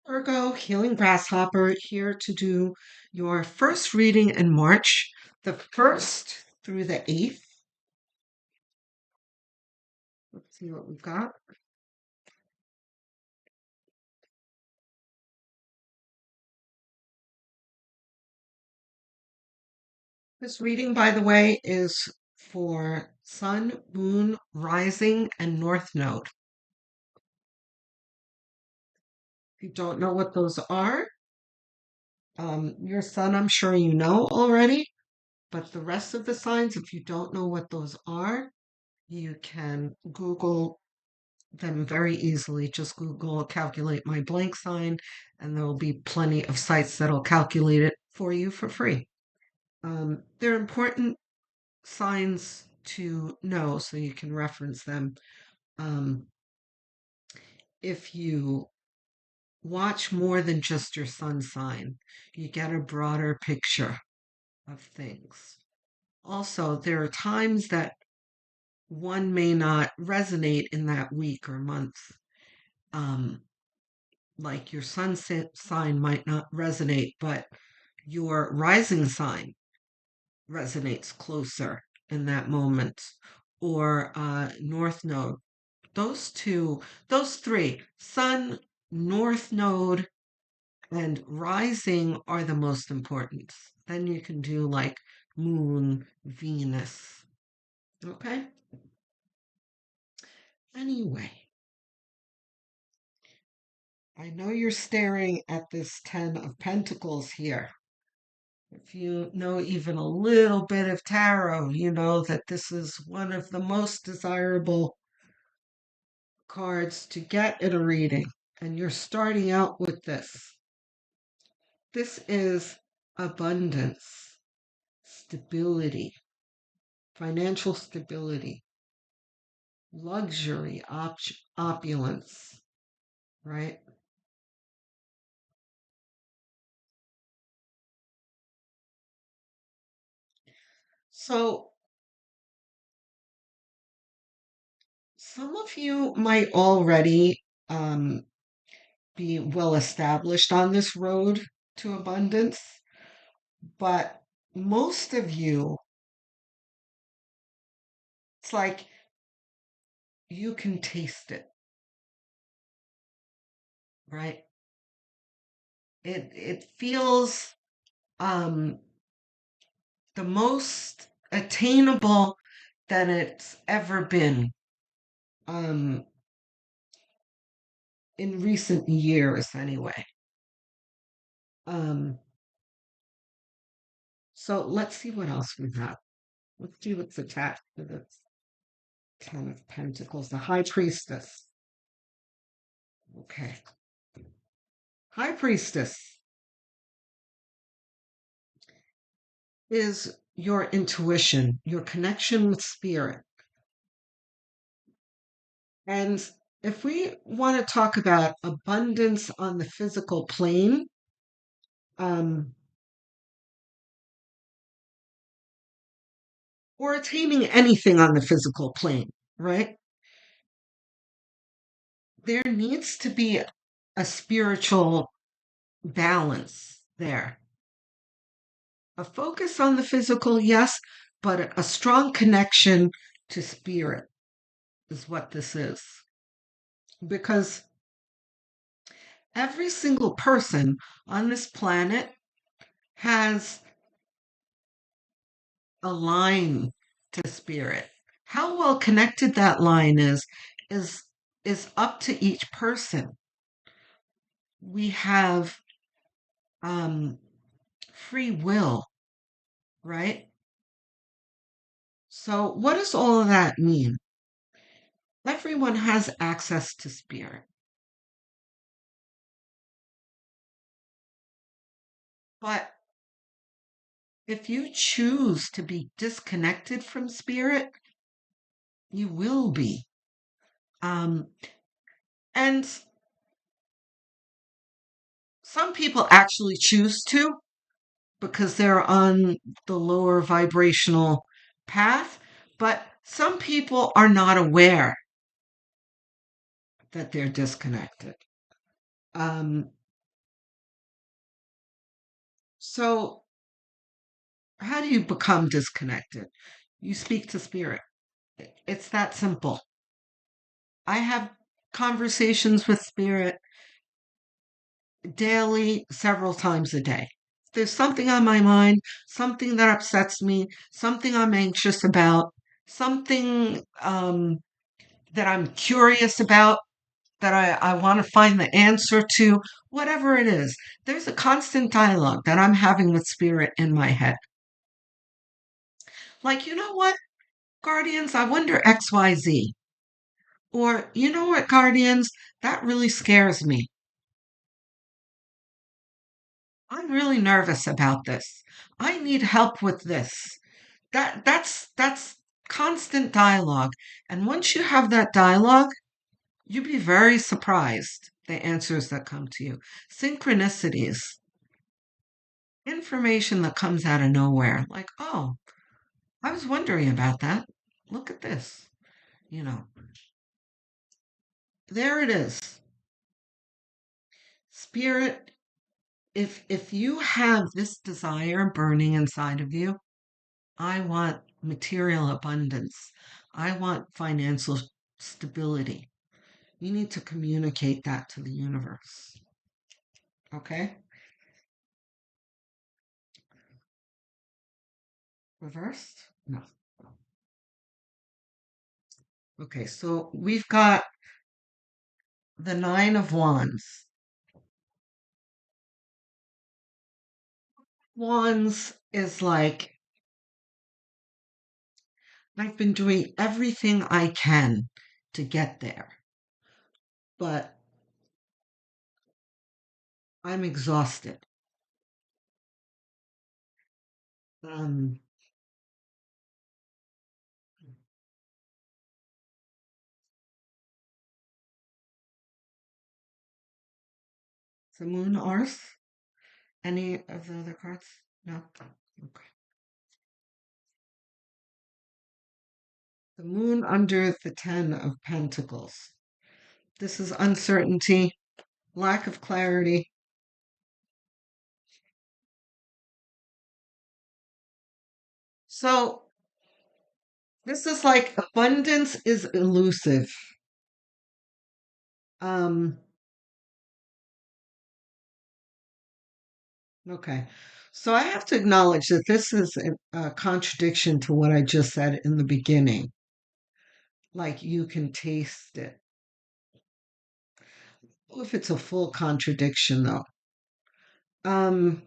Virgo, Healing Grasshopper, here to do your first reading in March, the 1st through the 8th. Let's see what we've got. This reading, by the way, is for Sun, Moon, Rising, and North Node. If you don't know what those are, your Sun, I'm sure you know already, but the rest of the signs, if you don't know what those are, you can Google them very easily. Just Google calculate my blank sign, and there will be plenty of sites that'll calculate it for you for free. They're important signs to know so you can reference them. Um, if you watch more than just your sun sign, you get a broader picture of things. Also, there are times that one may not resonate in that week or month. Um, like your sun sign might not resonate, but your rising sign resonates closer in that moment. Or North Node. Those three, Sun, North Node, and Rising are the most important. Then you can do like Moon, Venus. Okay? Anyway, I know you're staring at this Ten of Pentacles here. If you know even a little bit of tarot, you know that this is one of the most desirable cards to get in a reading. And you're starting out with this. This is abundance, stability, financial stability, luxury, opulence, right? So some of you might already be well established on this road to abundance, but most of you, it's like you can taste it, right? It feels um the most attainable that it's ever been um in recent years anyway. Um so let's see what else we have. Let's see what's attached to this Ten of Pentacles, the High Priestess. Okay. High Priestess is your intuition, your connection with spirit. And if we want to talk about abundance on the physical plane, um, or attaining anything on the physical plane, right? There needs to be a spiritual balance there. A focus on the physical, yes, but a strong connection to spirit is what this is. Because every single person on this planet has a line to spirit. How well connected that line is is up to each person. We have free will, right? So what does all of that mean? Everyone has access to spirit. But if you choose to be disconnected from spirit, you will be. Um, and some people actually choose to because they're on the lower vibrational path, but some people are not aware that they're disconnected. Um, So, how do you become disconnected? You speak to spirit. It's that simple. I have conversations with spirit daily, several times a day. If there's something on my mind, something that upsets me, something I'm anxious about, something that I'm curious about, that I want to find the answer to, whatever it is, there's a constant dialogue that I'm having with spirit in my head. Like, you know what, Guardians, I wonder XYZ. Or, you know what, Guardians, that really scares me. I'm really nervous about this. I need help with this. That's constant dialogue. And once you have that dialogue, you'd be very surprised the answers that come to you. Synchronicities, information that comes out of nowhere. Like, oh, I was wondering about that. Look at this. You know, there it is. Spirit, if you have this desire burning inside of you, I want material abundance. I want financial stability. You need to communicate that to the universe. Okay? Reversed? No. Okay, so we've got the Nine of Wands. Wands is like, I've been doing everything I can to get there, but I'm exhausted. Um, the Moon Earth? Any of the other cards? No? Okay. The Moon under the Ten of Pentacles. This is uncertainty, lack of clarity. So, this is like abundance is elusive. Um, okay. So I have to acknowledge that this is a contradiction to what I just said in the beginning. Like you can taste it. If it's a full contradiction, though. Um,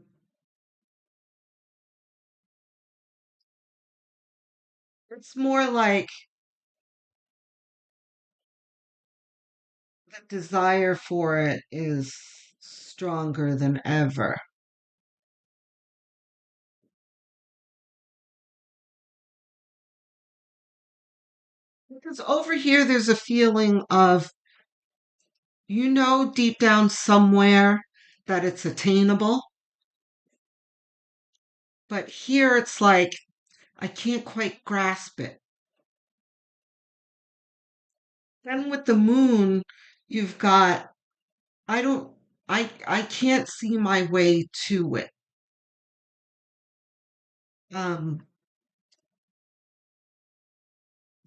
it's more like the desire for it is stronger than ever. Because over here, there's a feeling of, deep down somewhere that it's attainable. But here it's like, I can't quite grasp it. Then with the moon, you've got, I don't, I can't see my way to it. Um,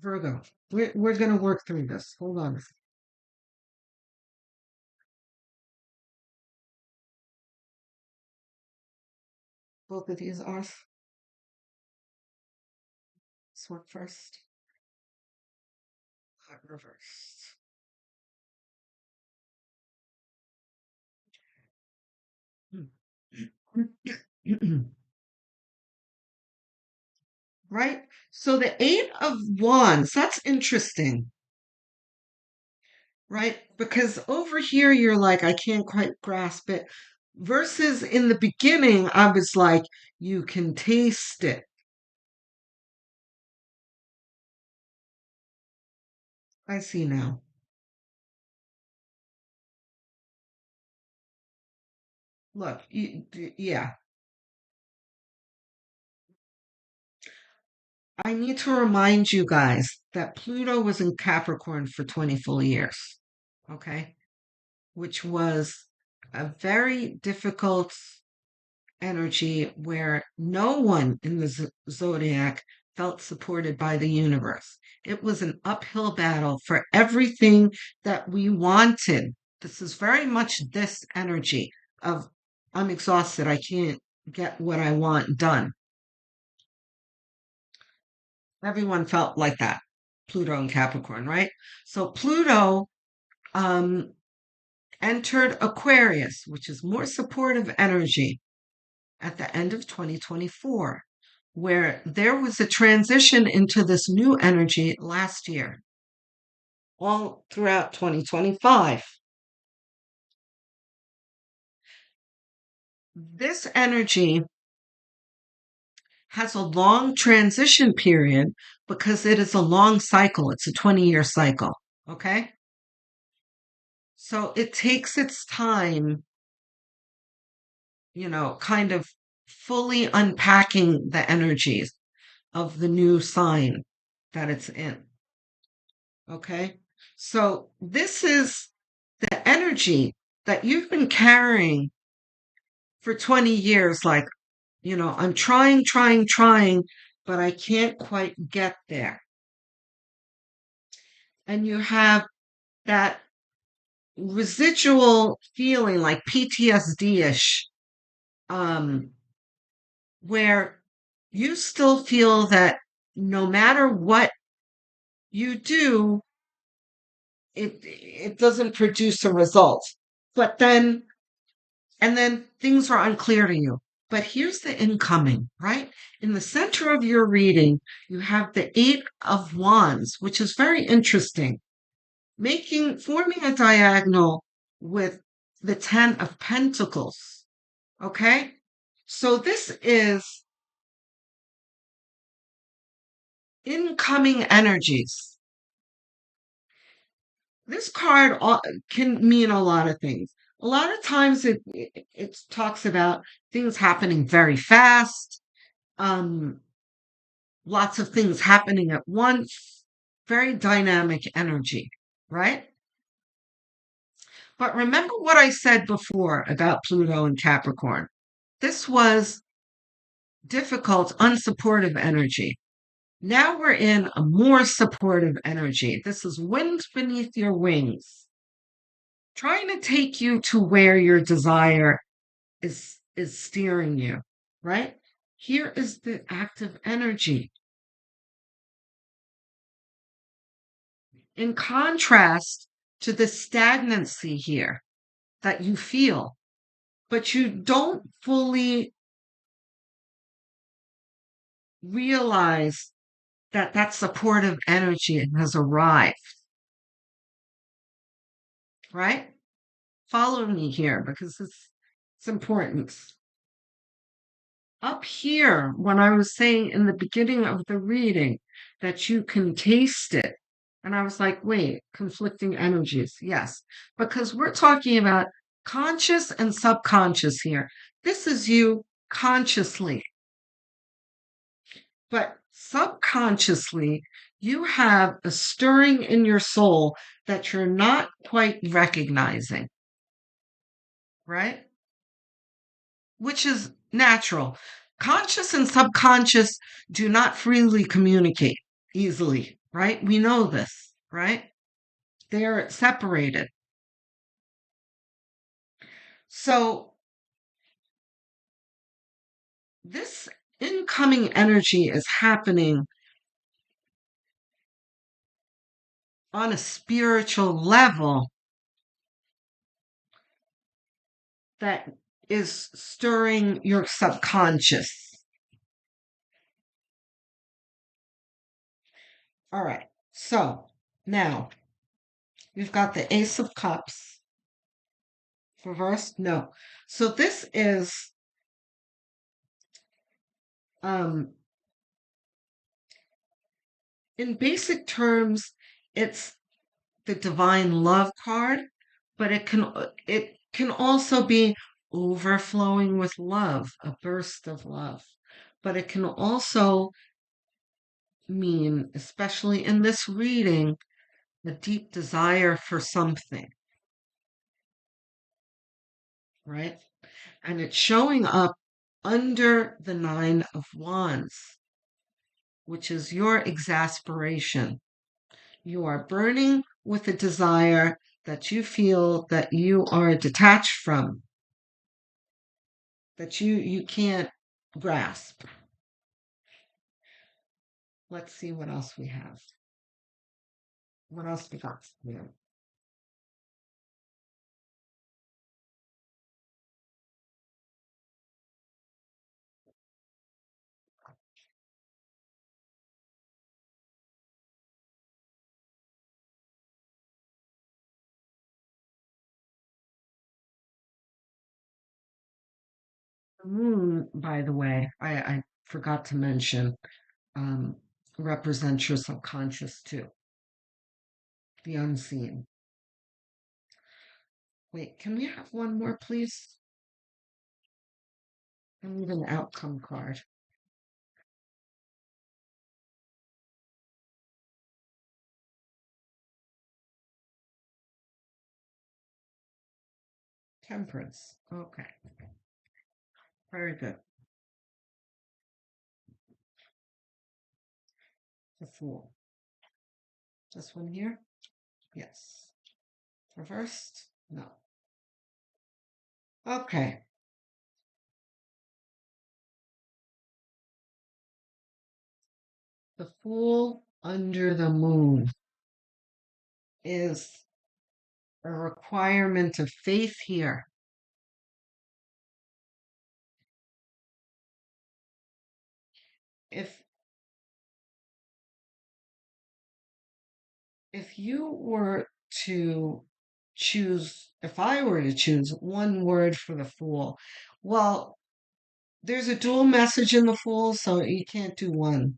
Virgo, we're gonna work through this. Hold on. Both of these are. This one first. Reversed. Right? So the Eight of Wands, that's interesting, right? Because over here you're like, I can't quite grasp it. Versus in the beginning, I was like, you can taste it. I see now. Look, yeah, I need to remind you guys that Pluto was in Capricorn for 20 full years, okay? Which was a very difficult energy where no one in the zodiac felt supported by the universe. It was an uphill battle for everything that we wanted. This is very much this energy of I'm exhausted, I can't get what I want done. Everyone felt like that. Pluto and Capricorn, right? So Pluto um, entered Aquarius, which is more supportive energy at the end of 2024, where there was a transition into this new energy last year, all throughout 2025. This energy has a long transition period because it is a long cycle. It's a 20-year cycle. Okay. So it takes its time, kind of fully unpacking the energies of the new sign that it's in. Okay. So this is the energy that you've been carrying for 20 years. Like, I'm trying, but I can't quite get there. And you have that residual feeling like PTSD ish, where you still feel that no matter what you do, it doesn't produce a result. But then and then things are unclear to you. But here's the incoming, right? In the center of your reading, you have the Eight of Wands, which is very interesting, forming a diagonal with the Ten of Pentacles. Okay? So this is incoming energies. This card can mean a lot of things. A lot of times it talks about things happening very fast, um, lots of things happening at once, very dynamic energy, right? But remember what I said before about Pluto and Capricorn. This was difficult, unsupportive energy. Now we're in a more supportive energy. This is wind beneath your wings, trying to take you to where your desire is steering you, right? Here is the active energy. In contrast to the stagnancy here that you feel, but you don't fully realize that that supportive energy has arrived, right? Follow me here because it's important. Up here, when I was saying in the beginning of the reading that you can taste it, and I was like, wait, conflicting energies. Yes, because we're talking about conscious and subconscious here. This is you consciously, but subconsciously, you have a stirring in your soul that you're not quite recognizing, right? Which is natural. Conscious and subconscious do not freely communicate easily, right? We know this, right? They're separated. So, this incoming energy is happening on a spiritual level that is stirring your subconscious. All right. So, now we've got the Ace of Cups reversed. No. So this is um in basic terms, it's the divine love card, but it can also be overflowing with love, a burst of love. But it can also mean, especially in this reading, a deep desire for something, right? And it's showing up under the Nine of Wands, which is your exasperation. You are burning with a desire that you feel that you are detached from, that you can't grasp. Let's see what else we have. What else we got? Yeah. The moon, by the way, I forgot to mention, um, represents your subconscious too, the unseen. Wait, can we have one more, please? I need an outcome card. Temperance. Okay, very good. The Fool. This one here? Yes. Reversed? No. Okay. The Fool under the Moon is a requirement of faith here. If if you were to choose, if I were to choose one word for the Fool, well, there's a dual message in the Fool, so you can't do one.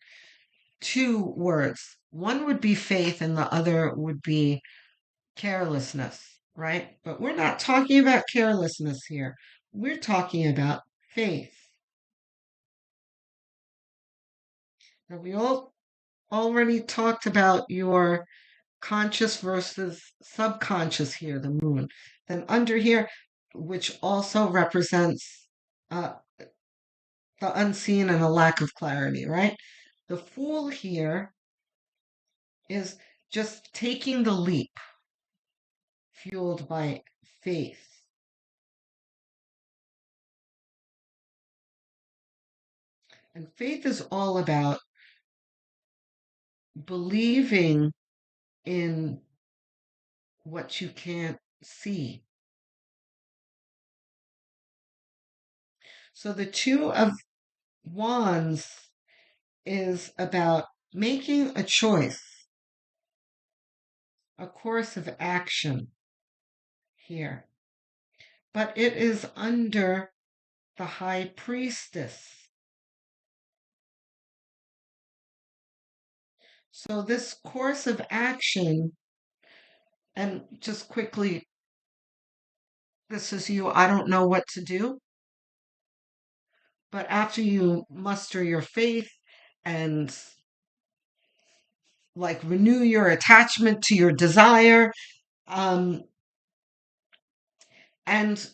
Two words. One would be faith, and the other would be carelessness, right? But we're not talking about carelessness here. We're talking about faith. Now, we all already talked about your conscious versus subconscious here, the moon. Then under here, which also represents uh, the unseen and a lack of clarity, right? The fool here is just taking the leap, fueled by faith. And faith is all about believing in what you can't see. So the Two of Wands is about making a choice, a course of action here. But it is under the High Priestess. So this course of action, and just quickly, this is you, I don't know what to do. But after you muster your faith and like renew your attachment to your desire, um, and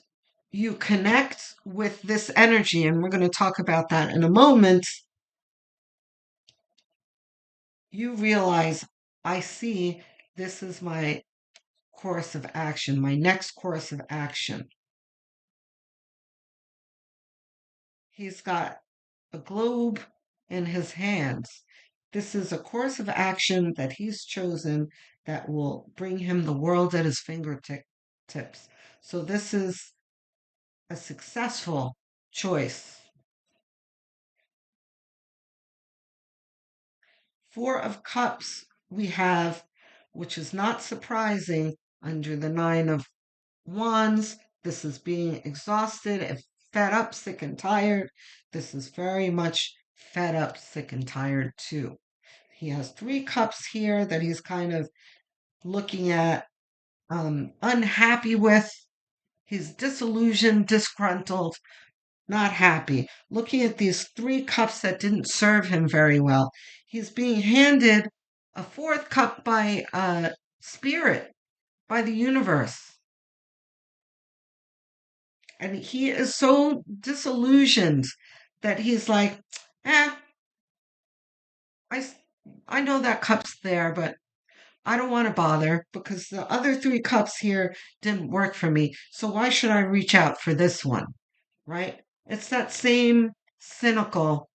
you connect with this energy, and we're going to talk about that in a moment, you realize, I see this is my course of action, my next course of action. He's got a globe in his hands. This is a course of action that he's chosen that will bring him the world at his fingertips. So this is a successful choice. Four of Cups we have, which is not surprising under the Nine of Wands. This is being exhausted, fed up, sick, and tired. This is very much fed up, sick, and tired too. He has three cups here that he's kind of looking at, unhappy with. He's disillusioned, disgruntled, not happy. Looking at these three cups that didn't serve him very well. He's being handed a fourth cup by spirit, by the universe. And he is so disillusioned that he's like, eh, I, s- I know that cup's there, but I don't want to bother because the other three cups here didn't work for me. So why should I reach out for this one? Right? It's that same cynical.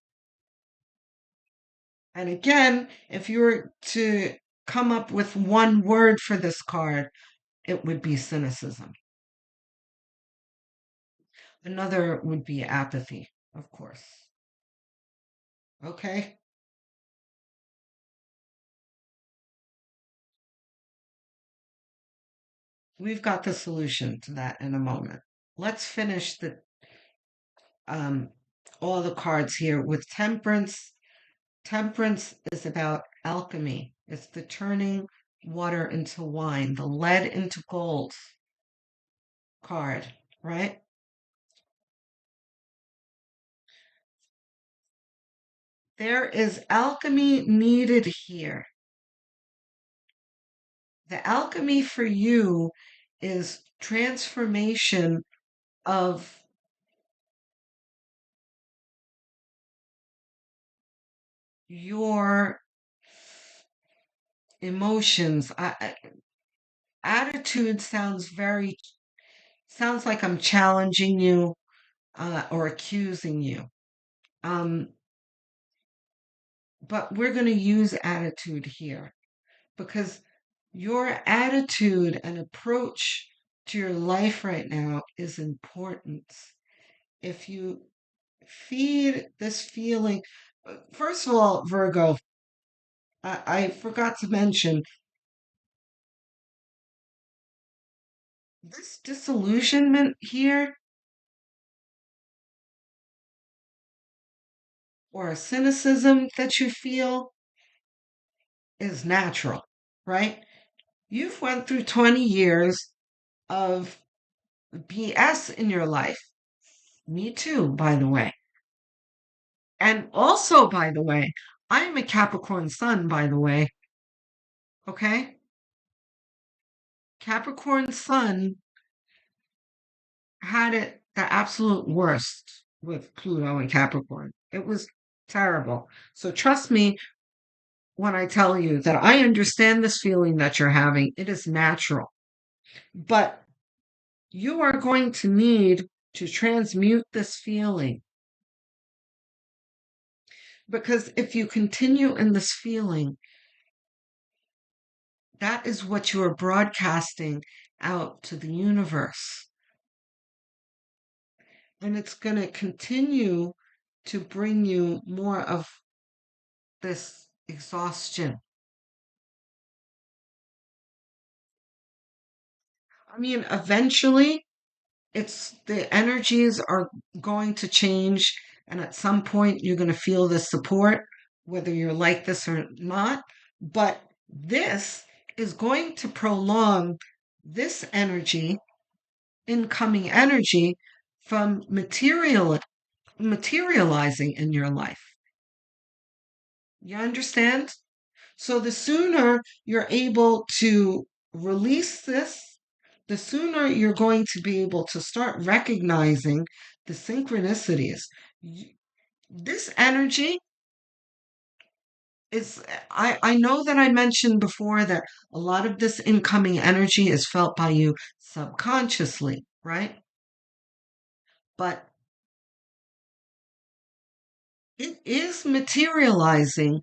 And again, if you were to come up with one word for this card, it would be cynicism. Another would be apathy, of course. Okay? We've got the solution to that in a moment. Let's finish the um all the cards here with temperance. Temperance is about alchemy. It's the turning water into wine, the lead into gold card, right? There is alchemy needed here. The alchemy for you is transformation of your emotions. Attitude sounds like I'm challenging you or accusing you. Um, but we're going to use attitude here because your attitude and approach to your life right now is important. If you feed this feeling, first of all, Virgo, I forgot to mention this disillusionment here or a cynicism that you feel is natural, right? You've went through 20 years of BS in your life. Me too, by the way. And also, by the way, I'm a Capricorn sun, by the way. Okay? Capricorn sun had it the absolute worst with Pluto and Capricorn. It was terrible. So trust me when I tell you that I understand this feeling that you're having. It is natural. But you are going to need to transmute this feeling because if you continue in this feeling, that is what you are broadcasting out to the universe. And it's going to continue to bring you more of this exhaustion. I mean, eventually, it's the energies are going to change, and at some point, you're going to feel the support, whether you're like this or not. But this is going to prolong this energy, incoming energy, from materializing in your life. You understand? So the sooner you're able to release this, the sooner you're going to be able to start recognizing the synchronicities. This energy is, I know that I mentioned before that a lot of this incoming energy is felt by you subconsciously, right? But it is materializing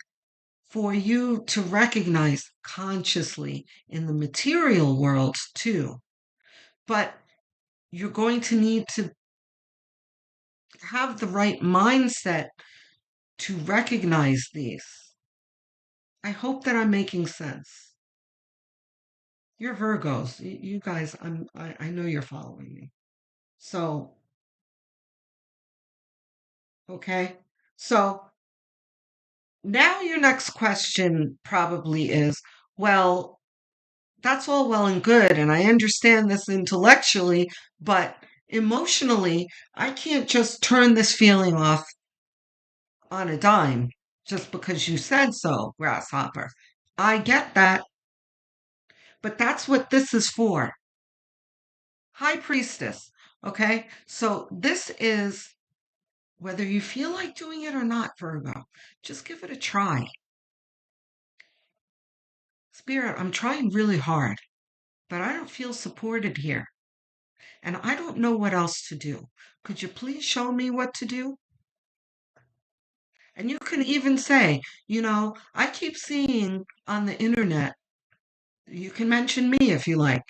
for you to recognize consciously in the material world too. But you're going to need to have the right mindset to recognize these. I hope that I'm making sense. You're Virgos. You guys, I know you're following me. So, okay. So now your next question probably is, well, that's all well and good, and I understand this intellectually, but emotionally, I can't just turn this feeling off on a dime just because you said so, grasshopper. I get that, but that's what this is for. High priestess. Okay? So this is whether you feel like doing it or not, Virgo, just give it a try. Spirit, I'm trying really hard, but I don't feel supported here, and I don't know what else to do. Could you please show me what to do? And you can even say, I keep seeing on the internet, you can mention me if you like,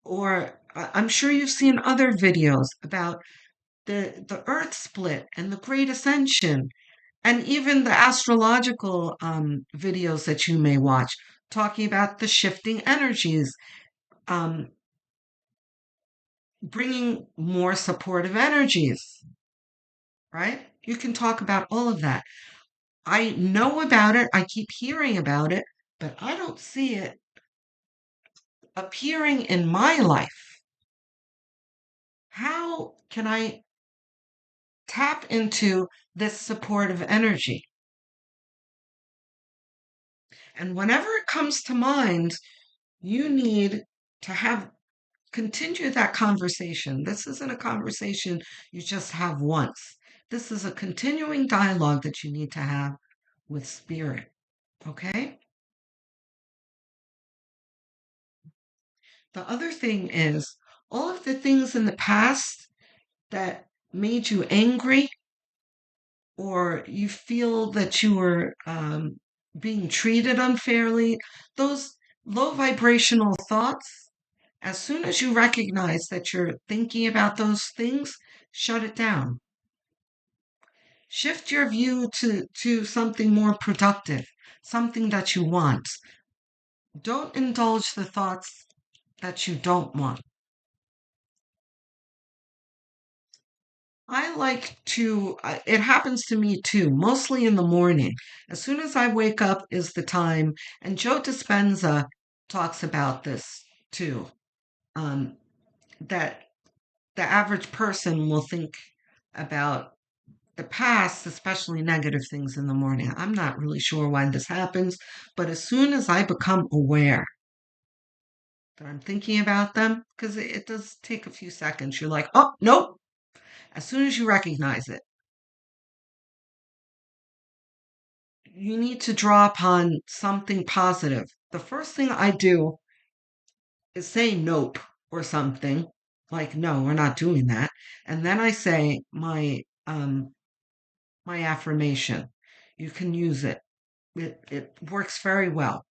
or I'm sure you've seen other videos about the earth split and the great ascension, and even the astrological videos that you may watch talking about the shifting energies, um, bringing more supportive energies, right? You can talk about all of that. I know about it, I keep hearing about it, but I don't see it appearing in my life. How can I tap into this supportive energy? And whenever it comes to mind, you need to have continue that conversation. This isn't a conversation you just have once. This is a continuing dialogue that you need to have with spirit. Okay? The other thing is all of the things in the past that made you angry or you feel that you were being treated unfairly, those low vibrational thoughts, as soon as you recognize that you're thinking about those things, shut it down. Shift your view to something more productive, something that you want. Don't indulge the thoughts that you don't want. I like to, it happens to me too, mostly in the morning. As soon as I wake up is the time, and Joe Dispenza talks about this too, um, that the average person will think about the past, especially negative things in the morning. I'm not really sure why this happens, but as soon as I become aware that I'm thinking about them, because it does take a few seconds, you're like, oh, nope. As soon as you recognize it, you need to draw upon something positive. The first thing I do is say nope or something like, no, we're not doing that. And then I say my affirmation. You can use it. It works very well.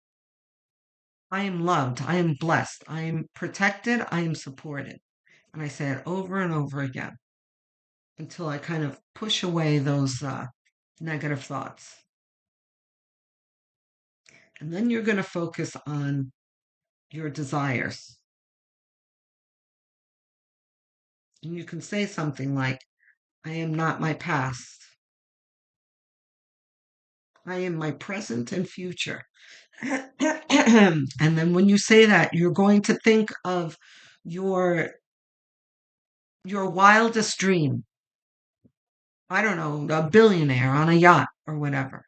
I am loved. I am blessed. I am protected. I am supported. And I say it over and over again until I kind of push away those negative thoughts. And then you're going to focus on your desires. And you can say something like, I am not my past. I am my present and future. And then when you say that, you're going to think of your your wildest dream. I don't know, a billionaire on a yacht or whatever.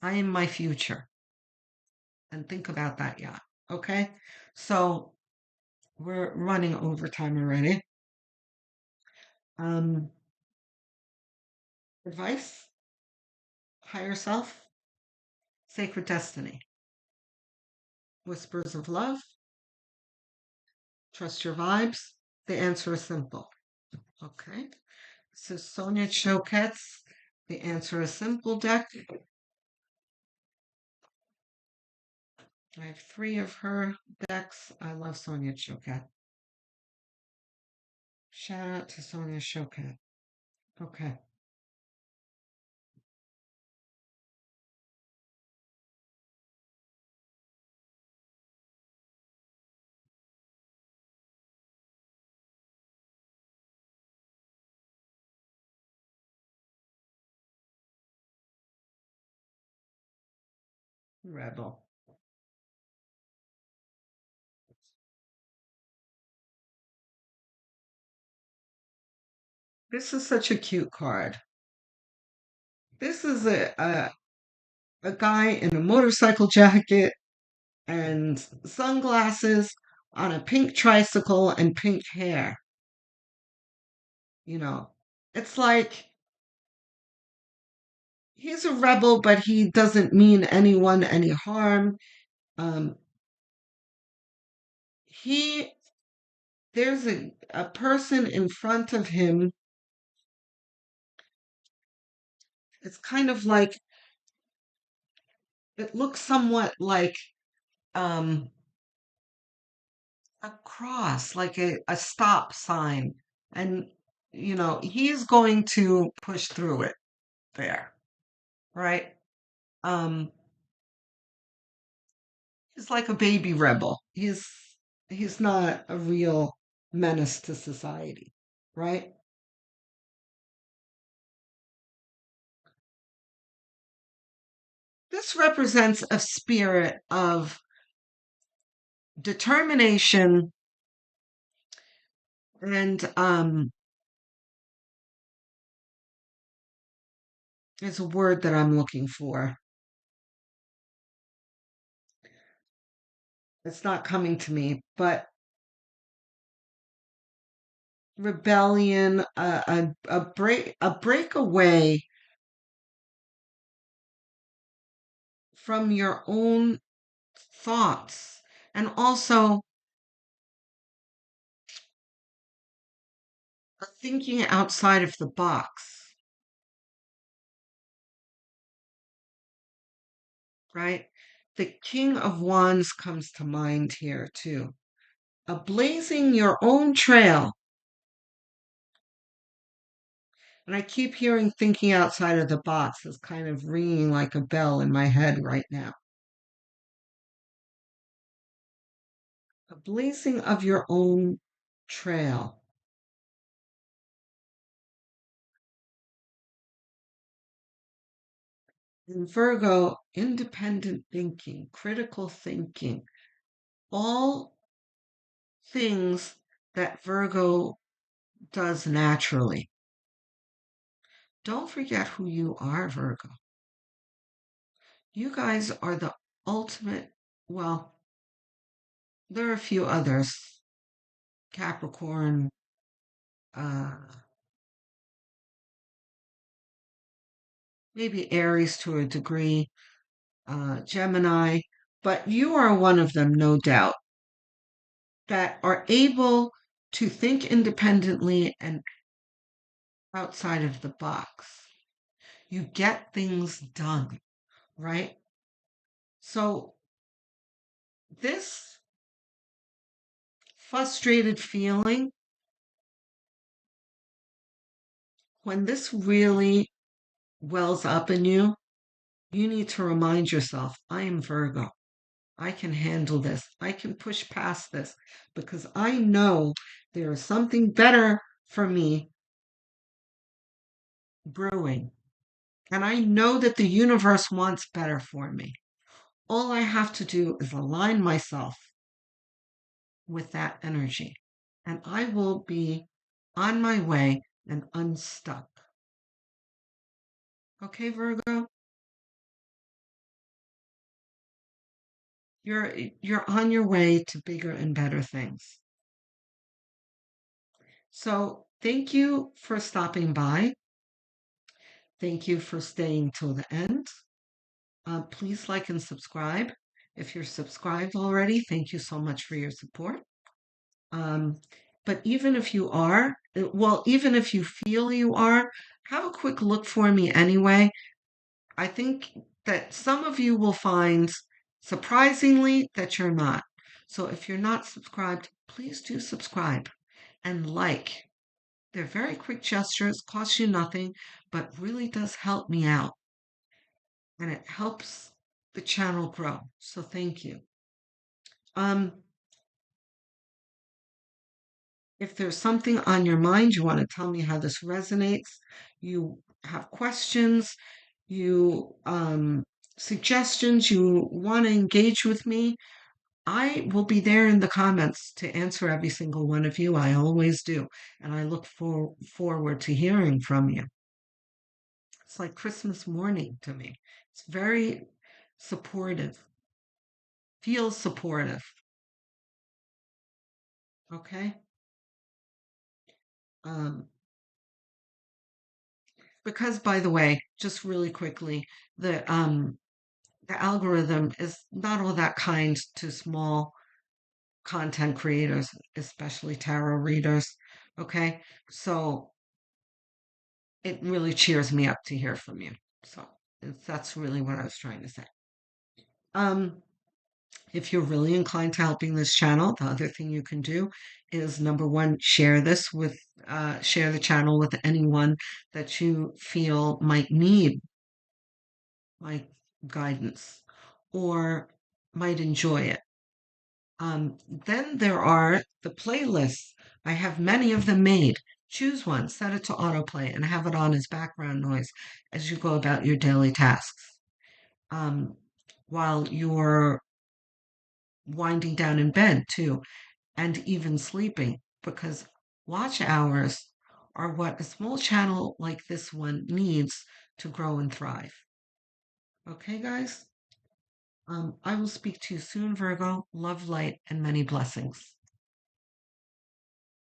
I am my future. And think about that yacht. Okay? So we're running overtime already. Um, advice, higher self, sacred destiny, whispers of love, trust your vibes. The answer is simple. Okay. So Sonia Choquette's The Answer is Simple deck. I have 3 of her decks. I love Sonia Choquette. Shout out to Sonia Choquette. Okay. Rebel. This is such a cute card. This is a guy in a motorcycle jacket and sunglasses on a pink tricycle and pink hair. You know, it's like he's a rebel, but he doesn't mean anyone any harm. Um, he there's a person in front of him. It's kind of like it looks somewhat like um a cross, like a stop sign. And he's going to push through it there, right? Um, he's like a baby rebel. He's not a real menace to society, right? This represents a spirit of determination and is a word that I'm looking for. It's not coming to me, but rebellion, a breakaway from your own thoughts, and also thinking outside of the box, right? The King of Wands comes to mind here too. A blazing your own trail. And I keep hearing thinking outside of the box is kind of ringing like a bell in my head right now. A blazing of your own trail. In Virgo, independent thinking, critical thinking, all things that Virgo does naturally. Don't forget who you are, Virgo. You guys are the ultimate, well, there are a few others. Capricorn, uh, maybe Aries to a degree, Gemini, but you are one of them, no doubt, that are able to think independently and outside of the box. You get things done, right? So, this frustrated feeling, when this really wells up in you, you need to remind yourself, I am Virgo. I can handle this. I can push past this because I know there is something better for me brewing. And I know that the universe wants better for me. All I have to do is align myself with that energy, and I will be on my way and unstuck. Okay, Virgo? You're on your way to bigger and better things. So, thank you for stopping by. Thank you for staying till the end. Please like and subscribe. If you're subscribed already, thank you so much for your support. Um, but even if you are, well, even if you feel you are, have a quick look for me anyway. I think that some of you will find surprisingly that you're not. So if you're not subscribed, please do subscribe and like. They're very quick gestures, cost you nothing, but really does help me out. And it helps the channel grow. So thank you. Um, if there's something on your mind, you want to tell me how this resonates, you have questions, you suggestions, you want to engage with me, I will be there in the comments to answer every single one of you. I always do. And I look forward to hearing from you. It's like Christmas morning to me. It's very supportive, feels supportive. Okay? Um, Because, by the way, just really quickly, the algorithm is not all that kind to small content creators, especially tarot readers. Okay. So it really cheers me up to hear from you. So that's really what I was trying to say. Um, if you're really inclined to helping this channel, the other thing you can do is number one, share the channel with anyone that you feel might need my guidance or might enjoy it. Then there are the playlists. I have many of them made. Choose one, set it to autoplay, and have it on as background noise as you go about your daily tasks. Um, while you're winding down in bed, too, and even sleeping, because watch hours are what a small channel like this one needs to grow and thrive. Okay, guys? I will speak to you soon, Virgo. Love, light, and many blessings.